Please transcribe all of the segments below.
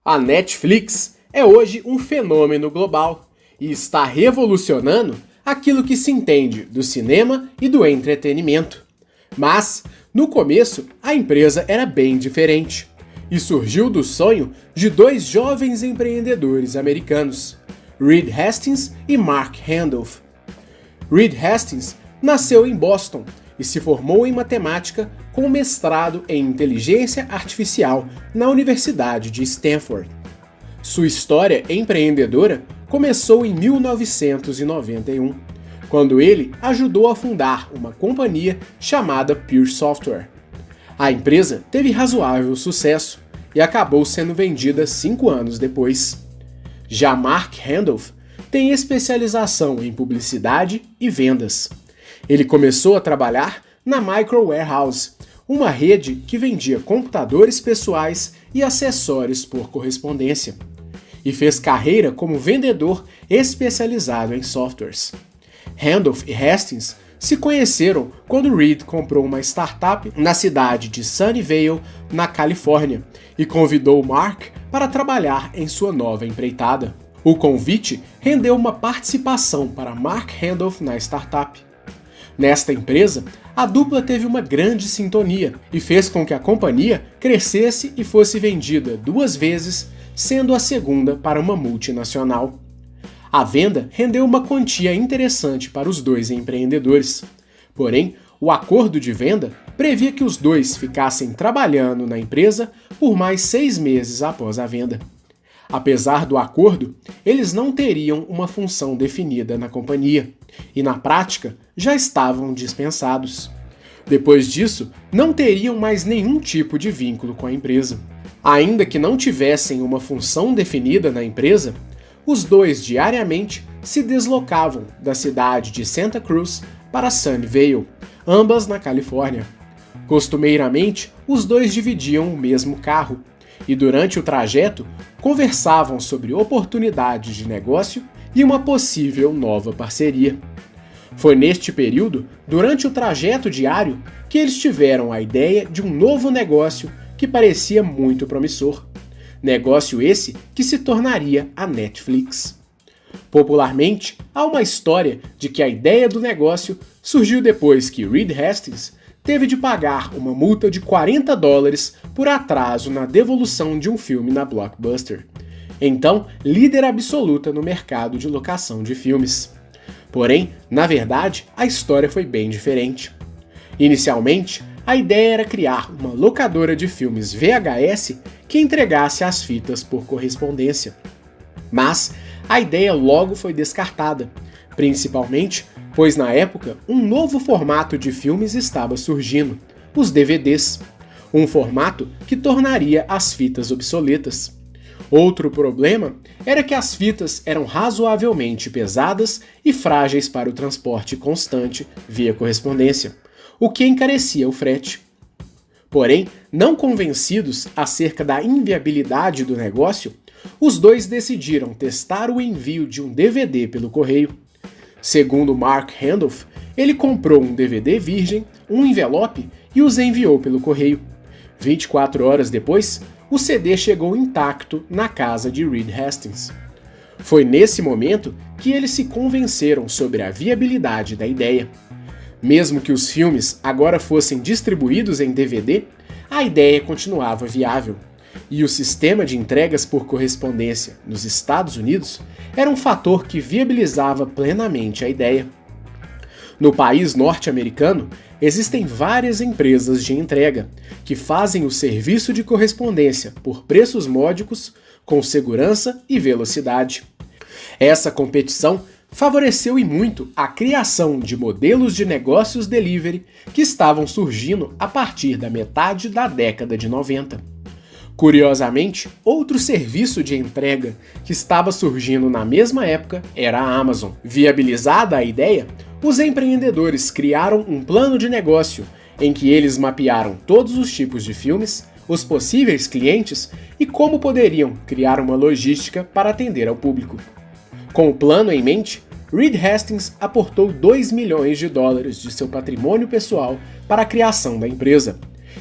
A Netflix é hoje um fenômeno global e está revolucionando aquilo que se entende do cinema e do entretenimento. Mas, no começo, a empresa era bem diferente e surgiu do sonho de dois jovens empreendedores americanos, Reed Hastings e Mark Randolph. Reed Hastings nasceu em Boston e se formou em matemática com mestrado em inteligência artificial na Universidade de Stanford. Sua história empreendedora começou em 1991, quando ele ajudou a fundar uma companhia chamada Pure Software. A empresa teve razoável sucesso e acabou sendo vendida 5 anos depois. Já Mark Randolph tem especialização em publicidade e vendas. Ele começou a trabalhar na Micro Warehouse, uma rede que vendia computadores pessoais e acessórios por correspondência, e fez carreira como vendedor especializado em softwares. Randolph e Hastings se conheceram quando Reed comprou uma startup na cidade de Sunnyvale, na Califórnia, e convidou Mark para trabalhar em sua nova empreitada. O convite rendeu uma participação para Mark Randolph na startup. Nesta empresa, a dupla teve uma grande sintonia e fez com que a companhia crescesse e fosse vendida 2 vezes, sendo a segunda para uma multinacional. A venda rendeu uma quantia interessante para os dois empreendedores. Porém, o acordo de venda previa que os dois ficassem trabalhando na empresa por mais 6 meses após a venda. Apesar do acordo, eles não teriam uma função definida na companhia e, na prática, já estavam dispensados. Depois disso, não teriam mais nenhum tipo de vínculo com a empresa. Ainda que não tivessem uma função definida na empresa, os dois diariamente se deslocavam da cidade de Santa Cruz para Sunnyvale, ambas na Califórnia. Costumeiramente, os dois dividiam o mesmo carro e, durante o trajeto, conversavam sobre oportunidades de negócio e uma possível nova parceria. Foi neste período, durante o trajeto diário, que eles tiveram a ideia de um novo negócio que parecia muito promissor. Negócio esse que se tornaria a Netflix. Popularmente, há uma história de que a ideia do negócio surgiu depois que Reed Hastings teve de pagar uma multa de $40 por atraso na devolução de um filme na Blockbuster, então líder absoluta no mercado de locação de filmes. Porém, na verdade, a história foi bem diferente. Inicialmente, a ideia era criar uma locadora de filmes VHS que entregasse as fitas por correspondência. Mas a ideia logo foi descartada, principalmente pois na época um novo formato de filmes estava surgindo, os DVDs, um formato que tornaria as fitas obsoletas. Outro problema era que as fitas eram razoavelmente pesadas e frágeis para o transporte constante via correspondência, o que encarecia o frete. Porém, não convencidos acerca da inviabilidade do negócio, os dois decidiram testar o envio de um DVD pelo correio. Segundo Mark Randolph, ele comprou um DVD virgem, um envelope e os enviou pelo correio. 24 horas depois, o CD chegou intacto na casa de Reed Hastings. Foi nesse momento que eles se convenceram sobre a viabilidade da ideia. Mesmo que os filmes agora fossem distribuídos em DVD, a ideia continuava viável. E o sistema de entregas por correspondência nos Estados Unidos era um fator que viabilizava plenamente a ideia. No país norte-americano, existem várias empresas de entrega que fazem o serviço de correspondência por preços módicos, com segurança e velocidade. Essa competição favoreceu e muito a criação de modelos de negócios delivery que estavam surgindo a partir da metade da década de 90. Curiosamente, outro serviço de entrega que estava surgindo na mesma época era a Amazon. Viabilizada a ideia, os empreendedores criaram um plano de negócio em que eles mapearam todos os tipos de filmes, os possíveis clientes e como poderiam criar uma logística para atender ao público. Com o plano em mente, Reed Hastings aportou $2 milhões de seu patrimônio pessoal para a criação da empresa,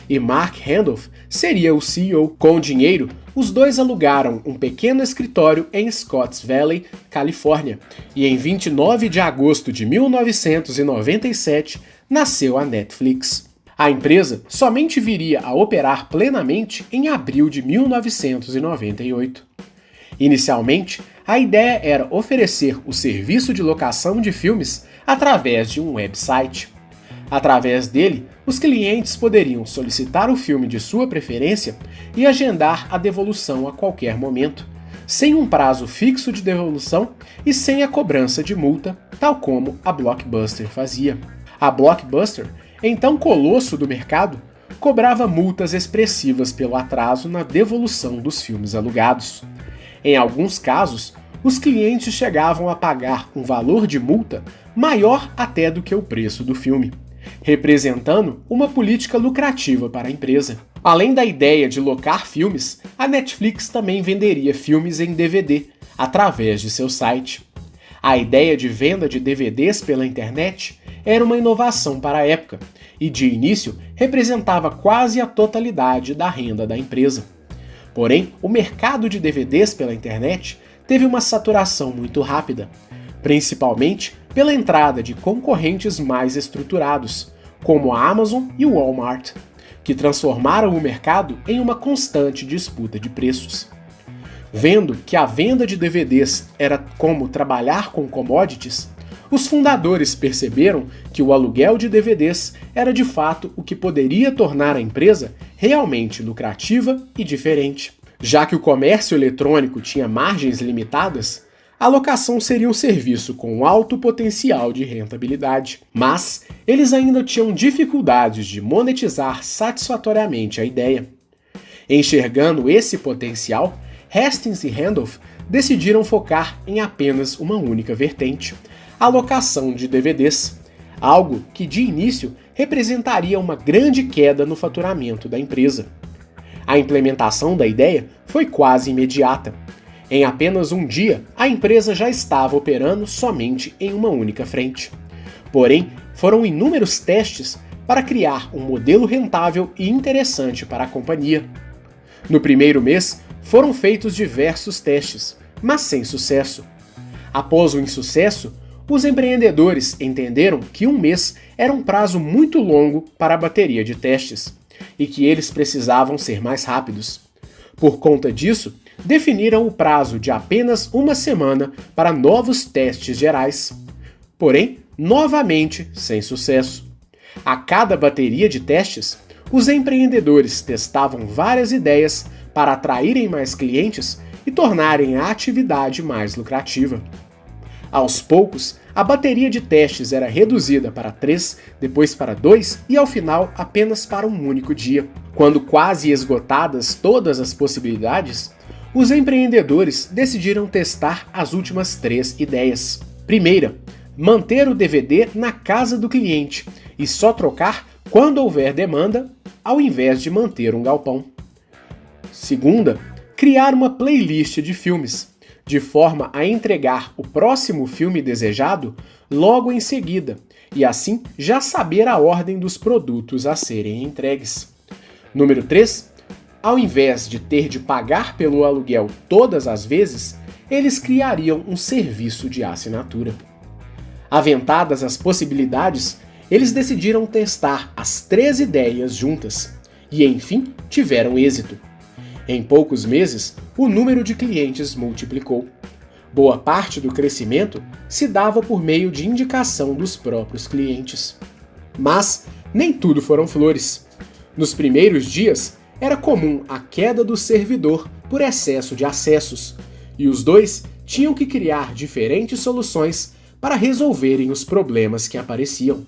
e Mark Randolph seria o CEO. Com o dinheiro, os dois alugaram um pequeno escritório em Scotts Valley, Califórnia, e em 29 de agosto de 1997 nasceu a Netflix. A empresa somente viria a operar plenamente em abril de 1998. Inicialmente, a ideia era oferecer o serviço de locação de filmes através de um website. Através dele, os clientes poderiam solicitar o filme de sua preferência e agendar a devolução a qualquer momento, sem um prazo fixo de devolução e sem a cobrança de multa, tal como a Blockbuster fazia. A Blockbuster, então colosso do mercado, cobrava multas expressivas pelo atraso na devolução dos filmes alugados. Em alguns casos, os clientes chegavam a pagar um valor de multa maior até do que o preço do filme, representando uma política lucrativa para a empresa. Além da ideia de locar filmes, a Netflix também venderia filmes em DVD, através de seu site. A ideia de venda de DVDs pela internet era uma inovação para a época, e de início representava quase a totalidade da renda da empresa. Porém, o mercado de DVDs pela internet teve uma saturação muito rápida, principalmente pela entrada de concorrentes mais estruturados, como a Amazon e o Walmart, que transformaram o mercado em uma constante disputa de preços. Vendo que a venda de DVDs era como trabalhar com commodities, os fundadores perceberam que o aluguel de DVDs era de fato o que poderia tornar a empresa realmente lucrativa e diferente. Já que o comércio eletrônico tinha margens limitadas, a locação seria um serviço com alto potencial de rentabilidade. Mas eles ainda tinham dificuldades de monetizar satisfatoriamente a ideia. Enxergando esse potencial, Hastings e Randolph decidiram focar em apenas uma única vertente: a locação de DVDs, algo que de início representaria uma grande queda no faturamento da empresa. A implementação da ideia foi quase imediata. Em apenas um dia, a empresa já estava operando somente em uma única frente. Porém, foram inúmeros testes para criar um modelo rentável e interessante para a companhia. No primeiro mês, foram feitos diversos testes, mas sem sucesso. Após o insucesso, os empreendedores entenderam que um mês era um prazo muito longo para a bateria de testes e que eles precisavam ser mais rápidos. Por conta disso, definiram o prazo de apenas uma semana para novos testes gerais. Porém, novamente sem sucesso. A cada bateria de testes, os empreendedores testavam várias ideias para atraírem mais clientes e tornarem a atividade mais lucrativa. Aos poucos, a bateria de testes era reduzida para 3, depois para 2 e ao final apenas para um único dia. Quando quase esgotadas todas as possibilidades, os empreendedores decidiram testar as últimas 3 ideias. Primeira, manter o DVD na casa do cliente e só trocar quando houver demanda, ao invés de manter um galpão. Segunda, criar uma playlist de filmes, de forma a entregar o próximo filme desejado logo em seguida, e assim já saber a ordem dos produtos a serem entregues. Número 3. Ao invés de ter de pagar pelo aluguel todas as vezes, eles criariam um serviço de assinatura. Aventadas as possibilidades, eles decidiram testar as 3 ideias juntas, e enfim tiveram êxito. Em poucos meses, o número de clientes multiplicou. Boa parte do crescimento se dava por meio de indicação dos próprios clientes. Mas nem tudo foram flores. Nos primeiros dias, era comum a queda do servidor por excesso de acessos, e os dois tinham que criar diferentes soluções para resolverem os problemas que apareciam.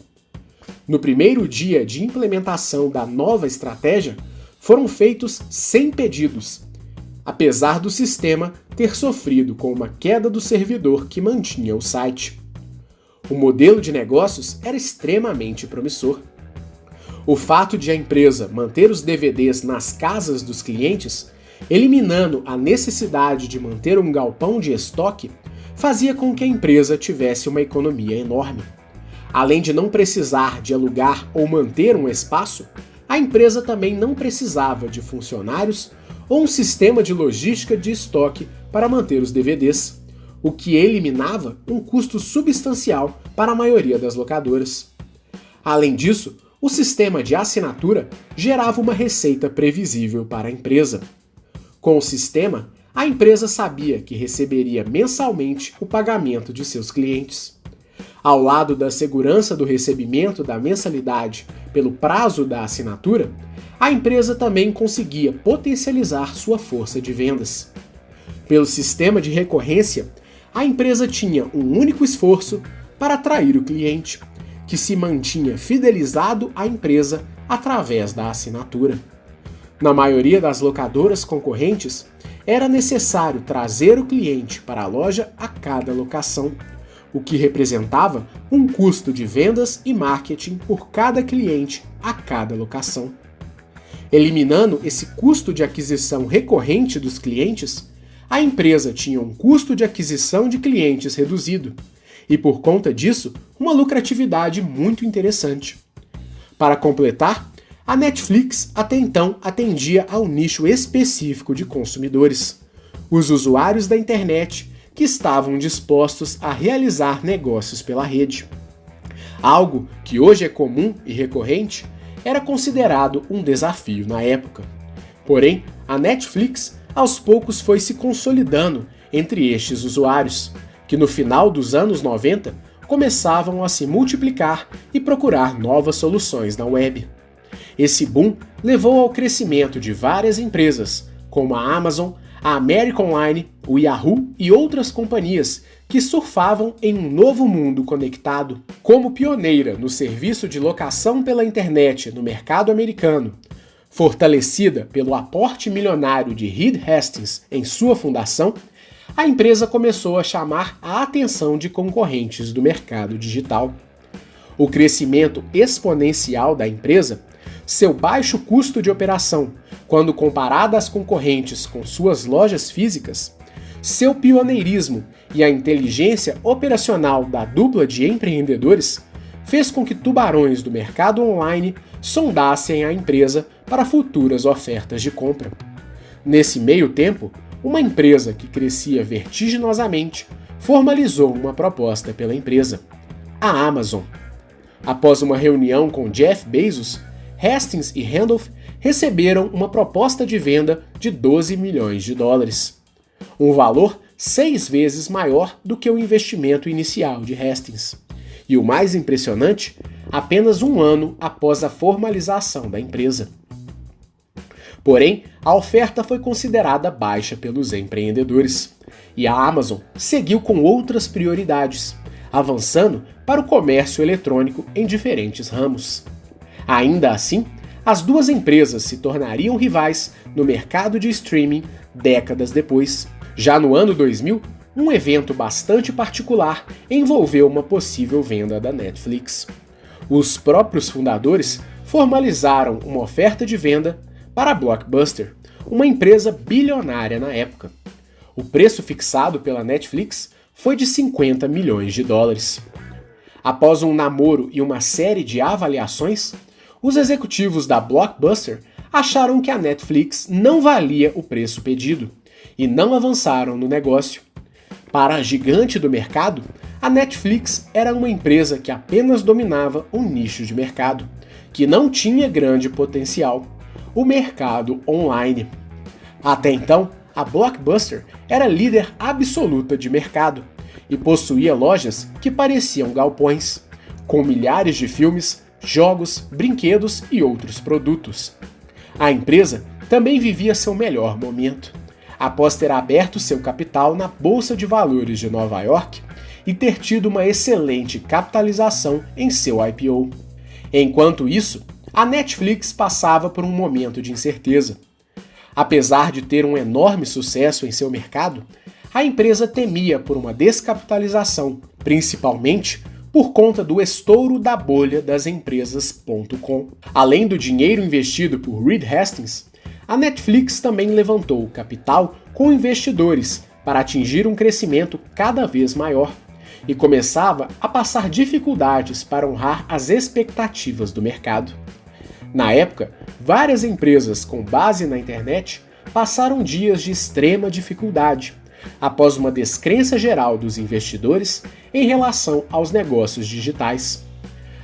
No primeiro dia de implementação da nova estratégia, foram feitos 100 pedidos, apesar do sistema ter sofrido com uma queda do servidor que mantinha o site. O modelo de negócios era extremamente promissor. O fato de a empresa manter os DVDs nas casas dos clientes, eliminando a necessidade de manter um galpão de estoque, fazia com que a empresa tivesse uma economia enorme. Além de não precisar de alugar ou manter um espaço, a empresa também não precisava de funcionários ou um sistema de logística de estoque para manter os DVDs, o que eliminava um custo substancial para a maioria das locadoras. Além disso, o sistema de assinatura gerava uma receita previsível para a empresa. Com o sistema, a empresa sabia que receberia mensalmente o pagamento de seus clientes. Ao lado da segurança do recebimento da mensalidade pelo prazo da assinatura, a empresa também conseguia potencializar sua força de vendas. Pelo sistema de recorrência, a empresa tinha um único esforço para atrair o cliente, que se mantinha fidelizado à empresa através da assinatura. Na maioria das locadoras concorrentes, era necessário trazer o cliente para a loja a cada locação, o que representava um custo de vendas e marketing por cada cliente a cada locação. Eliminando esse custo de aquisição recorrente dos clientes, a empresa tinha um custo de aquisição de clientes reduzido e, por conta disso, uma lucratividade muito interessante. Para completar, a Netflix até então atendia a um nicho específico de consumidores, os usuários da internet que estavam dispostos a realizar negócios pela rede. Algo que hoje é comum e recorrente era considerado um desafio na época. Porém, a Netflix aos poucos foi se consolidando entre estes usuários, que no final dos anos 90 começavam a se multiplicar e procurar novas soluções na web. Esse boom levou ao crescimento de várias empresas, como a Amazon, a American Online, o Yahoo e outras companhias que surfavam em um novo mundo conectado. Como pioneira no serviço de locação pela internet no mercado americano, fortalecida pelo aporte milionário de Reed Hastings em sua fundação, a empresa começou a chamar a atenção de concorrentes do mercado digital. O crescimento exponencial da empresa, seu baixo custo de operação, quando comparado às concorrentes com suas lojas físicas, seu pioneirismo e a inteligência operacional da dupla de empreendedores fez com que tubarões do mercado online sondassem a empresa para futuras ofertas de compra. Nesse meio tempo, uma empresa que crescia vertiginosamente formalizou uma proposta pela empresa, a Amazon. Após uma reunião com Jeff Bezos, Hastings e Randolph receberam uma proposta de venda de 12 milhões de dólares, um valor 6 vezes maior do que o investimento inicial de Hastings. E o mais impressionante, apenas um ano após a formalização da empresa. Porém, a oferta foi considerada baixa pelos empreendedores, e a Amazon seguiu com outras prioridades, avançando para o comércio eletrônico em diferentes ramos. Ainda assim, as duas empresas se tornariam rivais no mercado de streaming décadas depois. Já no ano 2000, um evento bastante particular envolveu uma possível venda da Netflix. Os próprios fundadores formalizaram uma oferta de venda para a Blockbuster, uma empresa bilionária na época. O preço fixado pela Netflix foi de 50 milhões de dólares. Após um namoro e uma série de avaliações, os executivos da Blockbuster acharam que a Netflix não valia o preço pedido e não avançaram no negócio. Para a gigante do mercado, a Netflix era uma empresa que apenas dominava um nicho de mercado, que não tinha grande potencial, o mercado online. Até então, a Blockbuster era líder absoluta de mercado e possuía lojas que pareciam galpões, com milhares de filmes, jogos, brinquedos e outros produtos. A empresa também vivia seu melhor momento, após ter aberto seu capital na Bolsa de Valores de Nova York e ter tido uma excelente capitalização em seu IPO. Enquanto isso, a Netflix passava por um momento de incerteza. Apesar de ter um enorme sucesso em seu mercado, a empresa temia por uma descapitalização, principalmente por conta do estouro da bolha das empresas.com. Além do dinheiro investido por Reed Hastings, a Netflix também levantou capital com investidores para atingir um crescimento cada vez maior e começava a passar dificuldades para honrar as expectativas do mercado. Na época, várias empresas com base na internet passaram dias de extrema dificuldade, após uma descrença geral dos investidores em relação aos negócios digitais.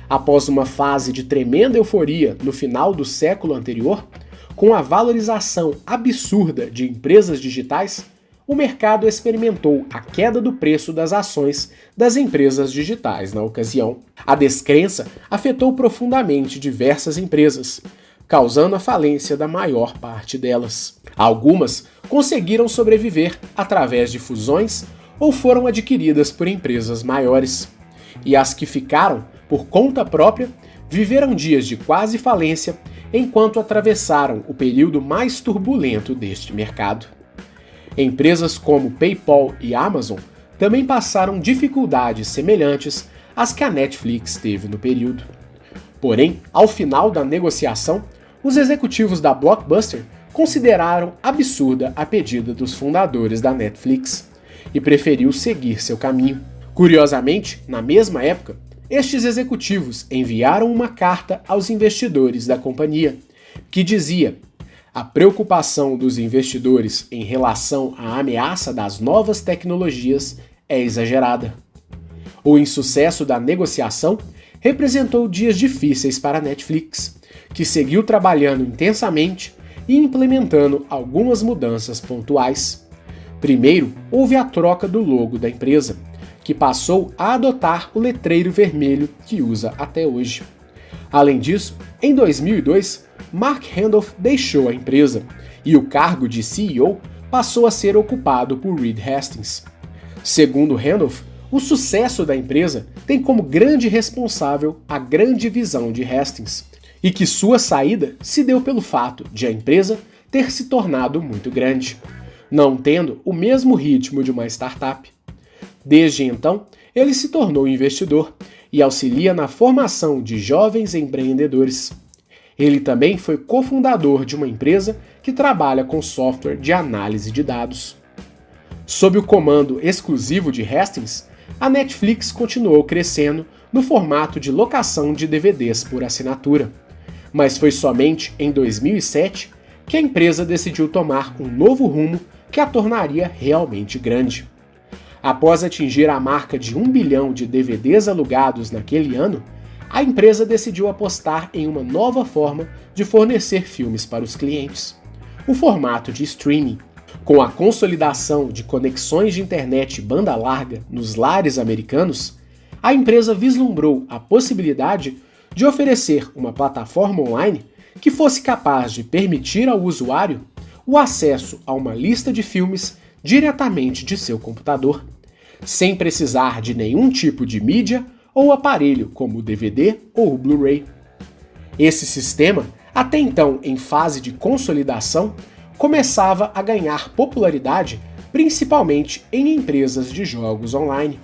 Após uma fase de tremenda euforia no final do século anterior, com a valorização absurda de empresas digitais, o mercado experimentou a queda do preço das ações das empresas digitais na ocasião. A descrença afetou profundamente diversas empresas, causando a falência da maior parte delas. Algumas conseguiram sobreviver através de fusões ou foram adquiridas por empresas maiores. E as que ficaram por conta própria viveram dias de quase falência enquanto atravessaram o período mais turbulento deste mercado. Empresas como PayPal e Amazon também passaram dificuldades semelhantes às que a Netflix teve no período. Porém, ao final da negociação, os executivos da Blockbuster consideraram absurda a pedida dos fundadores da Netflix e preferiu seguir seu caminho. Curiosamente, na mesma época, estes executivos enviaram uma carta aos investidores da companhia, que dizia: a preocupação dos investidores em relação à ameaça das novas tecnologias é exagerada. O insucesso da negociação representou dias difíceis para a Netflix, que seguiu trabalhando intensamente e implementando algumas mudanças pontuais. Primeiro, houve a troca do logo da empresa, que passou a adotar o letreiro vermelho que usa até hoje. Além disso, em 2002, Mark Randolph deixou a empresa e o cargo de CEO passou a ser ocupado por Reed Hastings. Segundo Randolph, o sucesso da empresa tem como grande responsável a grande visão de Hastings, e que sua saída se deu pelo fato de a empresa ter se tornado muito grande, não tendo o mesmo ritmo de uma startup. Desde então, ele se tornou investidor e auxilia na formação de jovens empreendedores. Ele também foi cofundador de uma empresa que trabalha com software de análise de dados. Sob o comando exclusivo de Hastings, a Netflix continuou crescendo no formato de locação de DVDs por assinatura, mas foi somente em 2007 que a empresa decidiu tomar um novo rumo que a tornaria realmente grande. Após atingir a marca de 1 bilhão de DVDs alugados naquele ano, a empresa decidiu apostar em uma nova forma de fornecer filmes para os clientes: o formato de streaming. Com a consolidação de conexões de internet banda larga nos lares americanos, a empresa vislumbrou a possibilidade de oferecer uma plataforma online que fosse capaz de permitir ao usuário o acesso a uma lista de filmes diretamente de seu computador, sem precisar de nenhum tipo de mídia ou aparelho como o DVD ou o Blu-ray. Esse sistema, até então em fase de consolidação, começava a ganhar popularidade principalmente em empresas de jogos online.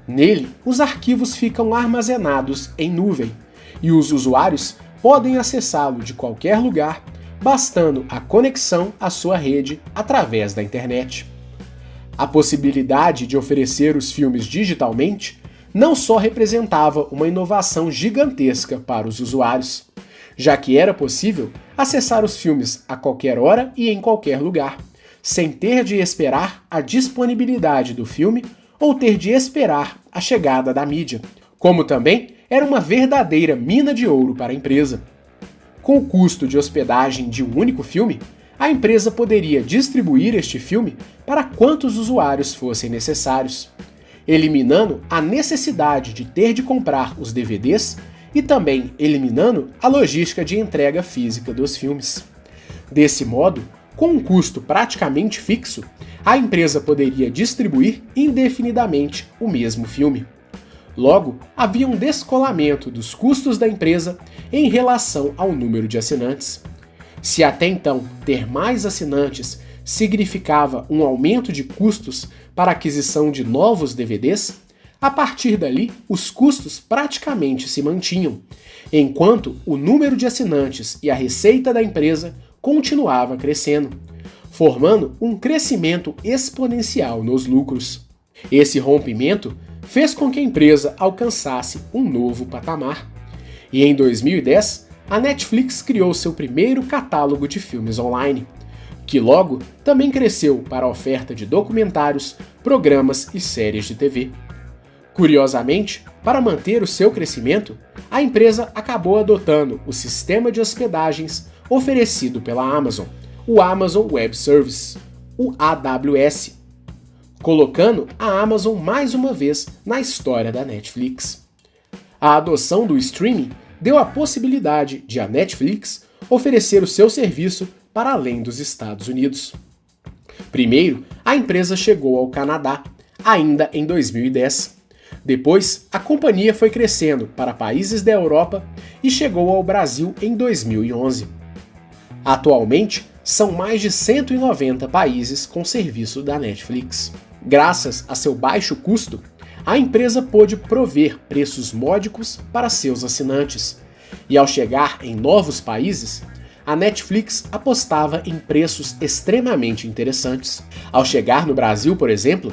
Nele, os arquivos ficam armazenados em nuvem e os usuários podem acessá-lo de qualquer lugar, bastando a conexão à sua rede através da internet. A possibilidade de oferecer os filmes digitalmente não só representava uma inovação gigantesca para os usuários, já que era possível acessar os filmes a qualquer hora e em qualquer lugar, sem ter de esperar a disponibilidade do filme ou ter de esperar a chegada da mídia, como também era uma verdadeira mina de ouro para a empresa. Com o custo de hospedagem de um único filme, a empresa poderia distribuir este filme para quantos usuários fossem necessários, eliminando a necessidade de ter de comprar os DVDs e também eliminando a logística de entrega física dos filmes. Desse modo, com um custo praticamente fixo, a empresa poderia distribuir indefinidamente o mesmo filme. Logo, havia um descolamento dos custos da empresa em relação ao número de assinantes. Se até então ter mais assinantes significava um aumento de custos para a aquisição de novos DVDs, a partir dali os custos praticamente se mantinham, enquanto o número de assinantes e a receita da empresa continuava crescendo, formando um crescimento exponencial nos lucros. Esse rompimento fez com que a empresa alcançasse um novo patamar. E em 2010, a Netflix criou seu primeiro catálogo de filmes online, que logo também cresceu para a oferta de documentários, programas e séries de TV. Curiosamente, para manter o seu crescimento, a empresa acabou adotando o sistema de hospedagens oferecido pela Amazon, o Amazon Web Service, o AWS, colocando a Amazon mais uma vez na história da Netflix. A adoção do streaming deu a possibilidade de a Netflix oferecer o seu serviço para além dos Estados Unidos. Primeiro, a empresa chegou ao Canadá, ainda em 2010. Depois, a companhia foi crescendo para países da Europa e chegou ao Brasil em 2011. Atualmente, são mais de 190 países com serviço da Netflix. Graças a seu baixo custo, a empresa pôde prover preços módicos para seus assinantes, e ao chegar em novos países, a Netflix apostava em preços extremamente interessantes. Ao chegar no Brasil, por exemplo,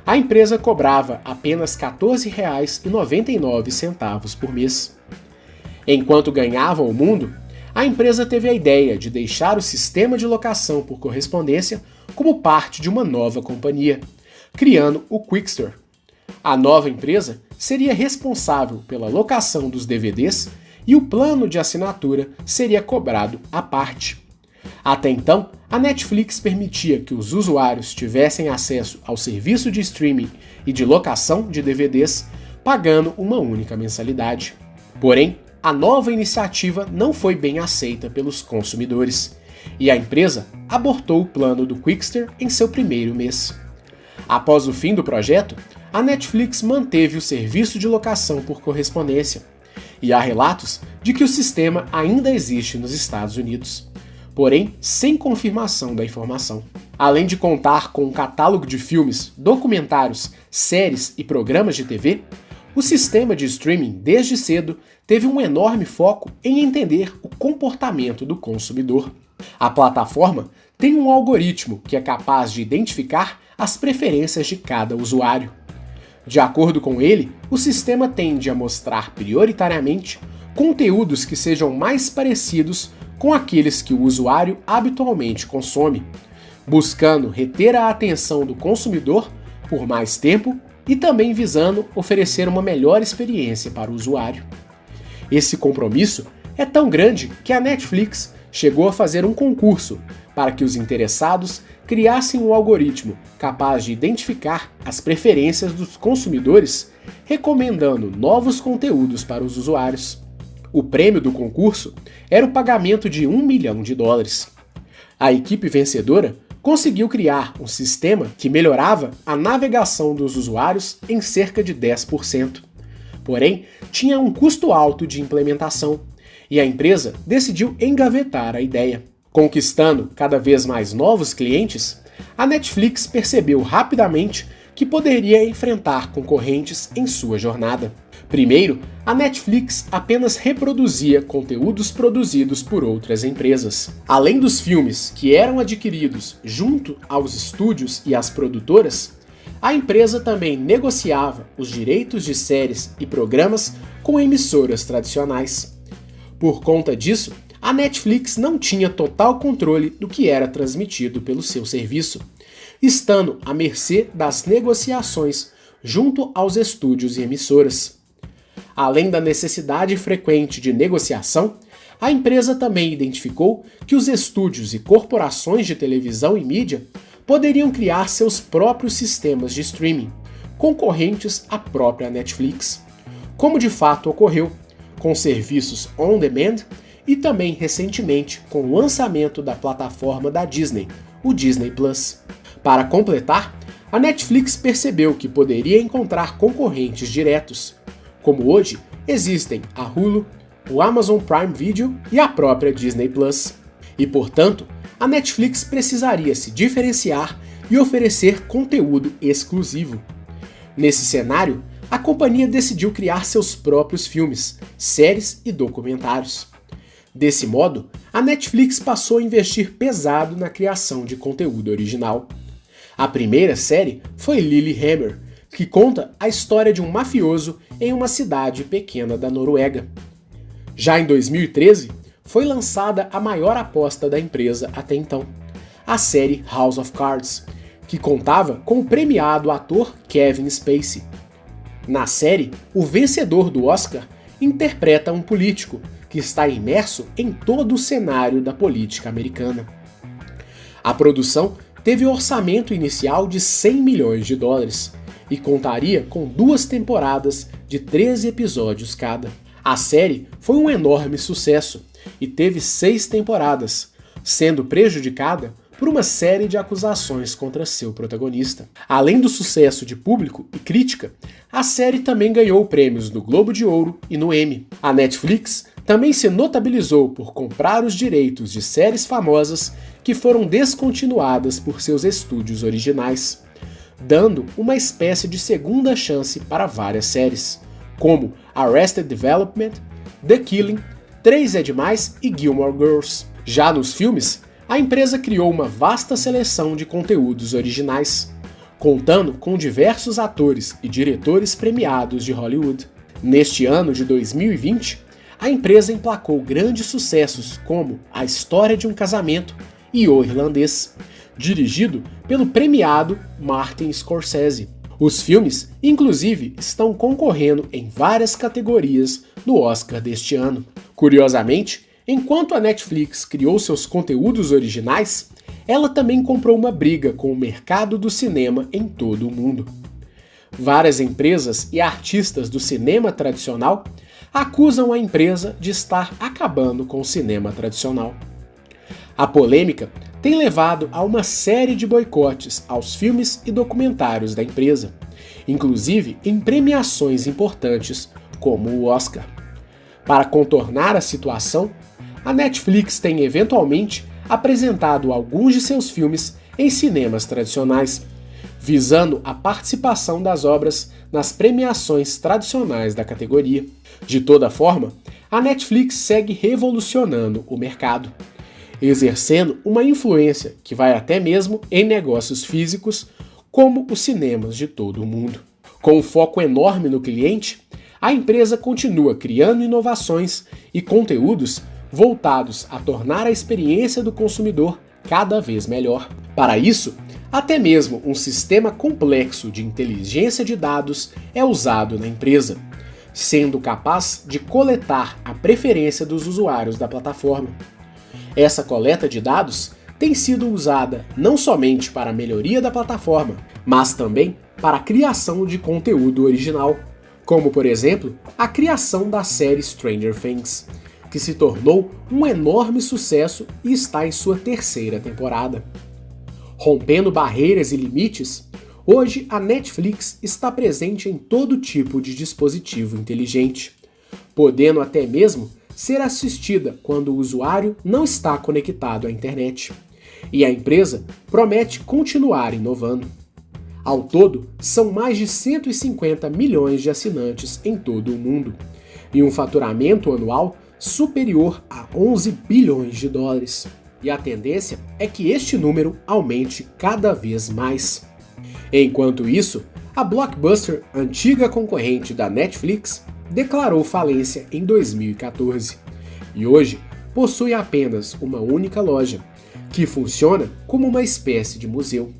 a empresa cobrava apenas R$ 14,99 por mês. Enquanto ganhava o mundo, a empresa teve a ideia de deixar o sistema de locação por correspondência como parte de uma nova companhia, criando o Qwikster. A nova empresa seria responsável pela locação dos DVDs e o plano de assinatura seria cobrado à parte. Até então, a Netflix permitia que os usuários tivessem acesso ao serviço de streaming e de locação de DVDs, pagando uma única mensalidade. Porém, a nova iniciativa não foi bem aceita pelos consumidores, e a empresa abortou o plano do Qwikster em seu primeiro mês. Após o fim do projeto, a Netflix manteve o serviço de locação por correspondência, e há relatos de que o sistema ainda existe nos Estados Unidos, porém sem confirmação da informação. Além de contar com um catálogo de filmes, documentários, séries e programas de TV, o sistema de streaming desde cedo teve um enorme foco em entender o comportamento do consumidor. A plataforma tem um algoritmo que é capaz de identificar as preferências de cada usuário. De acordo com ele, o sistema tende a mostrar prioritariamente conteúdos que sejam mais parecidos com aqueles que o usuário habitualmente consome, buscando reter a atenção do consumidor por mais tempo e também visando oferecer uma melhor experiência para o usuário. Esse compromisso é tão grande que a Netflix chegou a fazer um concurso para que os interessados criassem um algoritmo capaz de identificar as preferências dos consumidores, recomendando novos conteúdos para os usuários. O prêmio do concurso era o pagamento de $1 milhão. A equipe vencedora conseguiu criar um sistema que melhorava a navegação dos usuários em cerca de 10%. Porém, tinha um custo alto de implementação, e a empresa decidiu engavetar a ideia. Conquistando cada vez mais novos clientes, a Netflix percebeu rapidamente que poderia enfrentar concorrentes em sua jornada. Primeiro, a Netflix apenas reproduzia conteúdos produzidos por outras empresas. Além dos filmes que eram adquiridos junto aos estúdios e às produtoras, a empresa também negociava os direitos de séries e programas com emissoras tradicionais. Por conta disso, a Netflix não tinha total controle do que era transmitido pelo seu serviço, estando à mercê das negociações junto aos estúdios e emissoras. Além da necessidade frequente de negociação, a empresa também identificou que os estúdios e corporações de televisão e mídia poderiam criar seus próprios sistemas de streaming, concorrentes à própria Netflix, como de fato ocorreu, com serviços on-demand e também recentemente com o lançamento da plataforma da Disney, o Disney Plus. Para completar, a Netflix percebeu que poderia encontrar concorrentes diretos, como hoje existem a Hulu, o Amazon Prime Video e a própria Disney Plus. E, portanto, a Netflix precisaria se diferenciar e oferecer conteúdo exclusivo. Nesse cenário, a companhia decidiu criar seus próprios filmes, séries e documentários. Desse modo, a Netflix passou a investir pesado na criação de conteúdo original. A primeira série foi Lilyhammer, que conta a história de um mafioso em uma cidade pequena da Noruega. Já em 2013, foi lançada a maior aposta da empresa até então, a série House of Cards, que contava com o premiado ator Kevin Spacey. Na série, o vencedor do Oscar interpreta um político que está imerso em todo o cenário da política americana. A produção teve orçamento inicial de 100 milhões de dólares e contaria com 2 temporadas de 13 episódios cada. A série foi um enorme sucesso e teve 6 temporadas, sendo prejudicada por uma série de acusações contra seu protagonista. Além do sucesso de público e crítica, a série também ganhou prêmios no Globo de Ouro e no Emmy. A Netflix também se notabilizou por comprar os direitos de séries famosas que foram descontinuadas por seus estúdios originais, dando uma espécie de segunda chance para várias séries, como Arrested Development, The Killing, 3 é Demais e Gilmore Girls. Já nos filmes, a empresa criou uma vasta seleção de conteúdos originais, contando com diversos atores e diretores premiados de Hollywood. Neste ano de 2020, a empresa emplacou grandes sucessos como A História de um Casamento e O Irlandês, dirigido pelo premiado Martin Scorsese. Os filmes, inclusive, estão concorrendo em várias categorias no Oscar deste ano. Curiosamente, enquanto a Netflix criou seus conteúdos originais, ela também comprou uma briga com o mercado do cinema em todo o mundo. Várias empresas e artistas do cinema tradicional acusam a empresa de estar acabando com o cinema tradicional. A polêmica tem levado a uma série de boicotes aos filmes e documentários da empresa, inclusive em premiações importantes como o Oscar. Para contornar a situação, a Netflix tem eventualmente apresentado alguns de seus filmes em cinemas tradicionais, visando a participação das obras nas premiações tradicionais da categoria. De toda forma, a Netflix segue revolucionando o mercado, exercendo uma influência que vai até mesmo em negócios físicos, como os cinemas de todo o mundo. Com um foco enorme no cliente, a empresa continua criando inovações e conteúdos voltados a tornar a experiência do consumidor cada vez melhor. Para isso, até mesmo um sistema complexo de inteligência de dados é usado na empresa, sendo capaz de coletar a preferência dos usuários da plataforma. Essa coleta de dados tem sido usada não somente para a melhoria da plataforma, mas também para a criação de conteúdo original, como, por exemplo, a criação da série Stranger Things, que se tornou um enorme sucesso e está em sua 3ª temporada. Rompendo barreiras e limites, hoje a Netflix está presente em todo tipo de dispositivo inteligente, podendo até mesmo ser assistida quando o usuário não está conectado à internet. E a empresa promete continuar inovando. Ao todo, são mais de 150 milhões de assinantes em todo o mundo, e um faturamento anual superior a 11 bilhões de dólares. E a tendência é que este número aumente cada vez mais. Enquanto isso, a Blockbuster, antiga concorrente da Netflix, declarou falência em 2014 e hoje possui apenas uma única loja, que funciona como uma espécie de museu.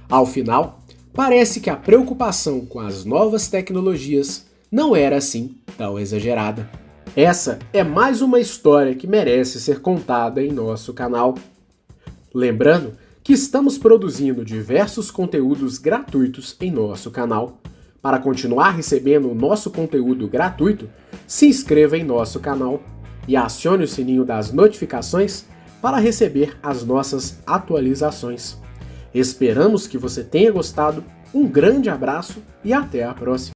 Ao final, parece que a preocupação com as novas tecnologias não era assim tão exagerada. Essa é mais uma história que merece ser contada em nosso canal. Lembrando que estamos produzindo diversos conteúdos gratuitos em nosso canal. Para continuar recebendo o nosso conteúdo gratuito, se inscreva em nosso canal e acione o sininho das notificações para receber as nossas atualizações. Esperamos que você tenha gostado, um grande abraço e até a próxima!